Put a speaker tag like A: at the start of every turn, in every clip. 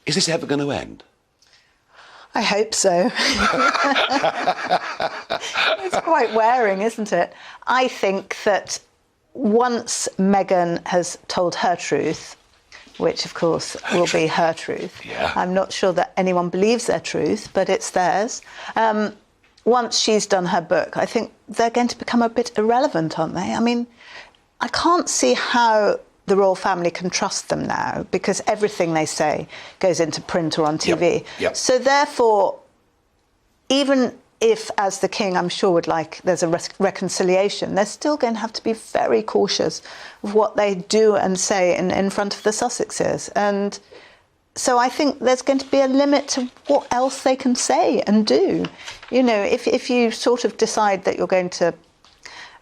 A: Is this ever going to end?
B: I hope so. It's quite wearing, isn't it? I think that once Meghan has told her truth, which of course will be her truth,
A: yeah.
B: I'm not sure that anyone believes their truth, but it's theirs. Once she's done her book, I think they're going to become a bit irrelevant, aren't they? I mean, I can't see how the royal family can trust them now, because everything they say goes into print or on TV.
A: Yep.
B: So therefore, even if, as the king, I'm sure, would like there's a reconciliation, they're still going to have to be very cautious of what they do and say in front of the Sussexes. And so I think there's going to be a limit to what else they can say and do. You know, if you sort of decide that you're going to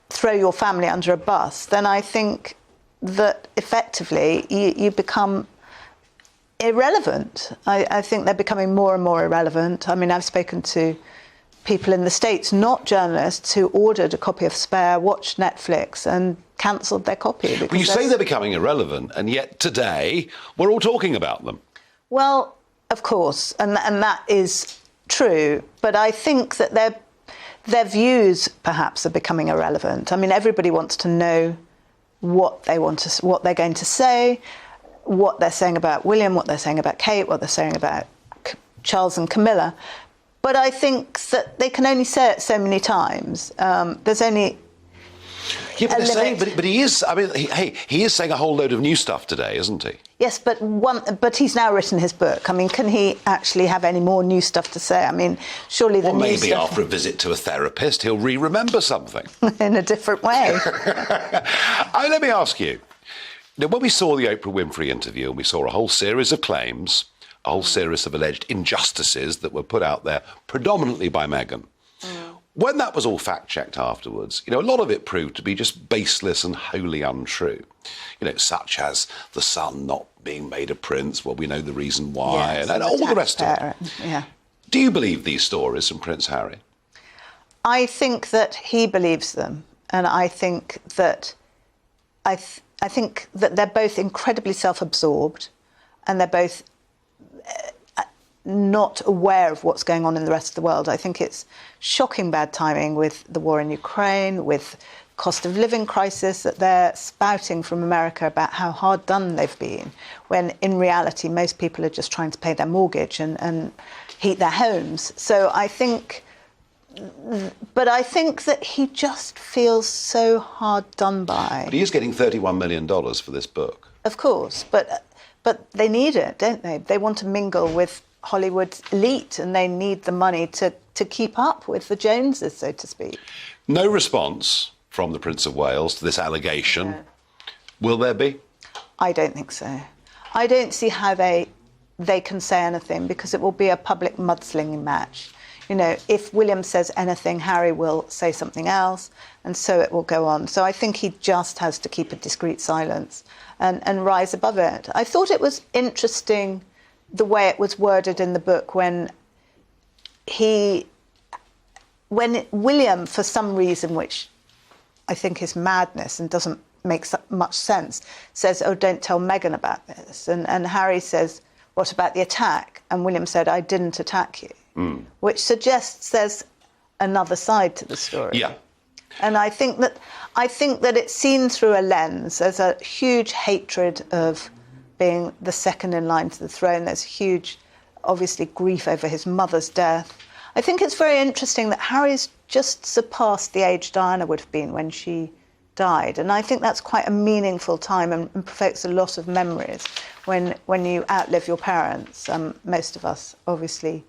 B: throw your family under a bus, then I think that effectively you become irrelevant. I think they're becoming more and more irrelevant. I mean, I've spoken to people in the States, not journalists, who ordered a copy of Spare, watched Netflix and cancelled their copy.
A: Well, you say they're becoming irrelevant, and yet today we're all talking about them.
B: Well, of course, and that is true. But I think that their views perhaps are becoming irrelevant. I mean, everybody wants to know what they're going to say, what they're saying about William, what they're saying about Kate, what they're saying about Charles and Camilla. But I think that they can only say it so many times. There's only
A: but they're saying, but he is. I mean, he is saying a whole load of new stuff today, isn't he?
B: Yes, but he's now written his book. I mean, can he actually have any more new stuff to say? I mean, surely the new stuff...
A: Maybe after a visit to a therapist, he'll remember something.
B: In a different way.
A: Let me ask you. Now, when we saw the Oprah Winfrey interview and we saw a whole series of claims, a whole series of alleged injustices that were put out there, predominantly by Meghan, when that was all fact-checked afterwards, you know, a lot of it proved to be just baseless and wholly untrue. You know, such as the son not being made a prince, well, we know the reason why,
B: yes,
A: and all the rest of it.
B: Yeah.
A: Do you believe these stories from Prince Harry?
B: I think that he believes them, and I think that I think that they're both incredibly self-absorbed, and they're both not aware of what's going on in the rest of the world. I think it's shocking bad timing with the war in Ukraine, with cost of living crisis, that they're spouting from America about how hard done they've been, when in reality most people are just trying to pay their mortgage and heat their homes. So I think that he just feels so hard done by.
A: But he is getting $31 million for this book.
B: Of course, but they need it, don't they? They want to mingle with Hollywood's elite, and they need the money to keep up with the Joneses, so to speak.
A: No response from the Prince of Wales to this allegation. No. Will there be?
B: I don't think so. I don't see how they can say anything, because it will be a public mudslinging match. You know, if William says anything, Harry will say something else, and so it will go on. So I think he just has to keep a discreet silence and rise above it. I thought it was interesting the way it was worded in the book when William, for some reason, which I think is madness and doesn't make much sense, says, "Oh, don't tell Meghan about this." And Harry says, "What about the attack?" And William said, "I didn't attack you," which suggests there's another side to the story.
A: Yeah.
B: And I think that it's seen through a lens. There's a huge hatred of being the second in line to the throne. There's huge, obviously, grief over his mother's death. I think it's very interesting that Harry's just surpassed the age Diana would have been when she died. And I think that's quite a meaningful time and provokes a lot of memories when you outlive your parents. Most of us, obviously,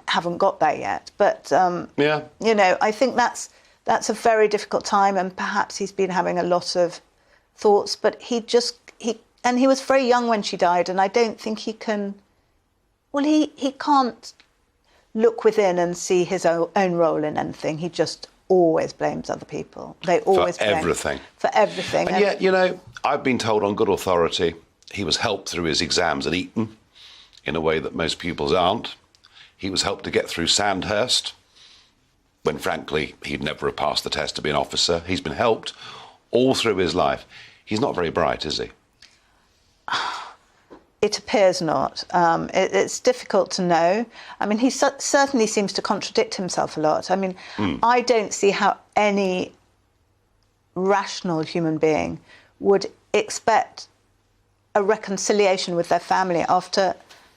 B: haven't got there yet. But, you know, I think that's a very difficult time, and perhaps he's been having a lot of thoughts, but he was very young when she died, and I don't think he can... Well, he can't look within and see his own role in anything. He just always blames other people. They always blame
A: everything.
B: For everything.
A: And yet, you know, I've been told on good authority he was helped through his exams at Eton in a way that most pupils aren't. He was helped to get through Sandhurst when, frankly, he'd never have passed the test to be an officer. He's been helped all through his life. He's not very bright, is he?
B: It appears not. It's difficult to know. I mean, he certainly seems to contradict himself a lot. I mean, I don't see how any rational human being would expect a reconciliation with their family after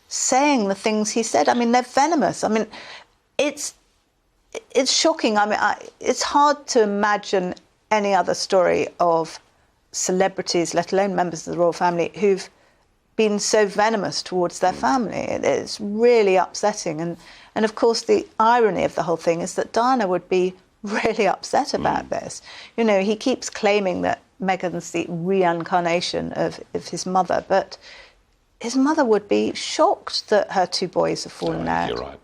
B: saying the things he said. I mean, they're venomous. I mean, it's shocking. I mean, it's hard to imagine any other story of celebrities, let alone members of the royal family, who've been so venomous towards their family. It's really upsetting. And of course, the irony of the whole thing is that Diana would be really upset about this. You know, he keeps claiming that Meghan's the reincarnation of his mother, but his mother would be shocked that her two boys have fallen out.
A: You're right.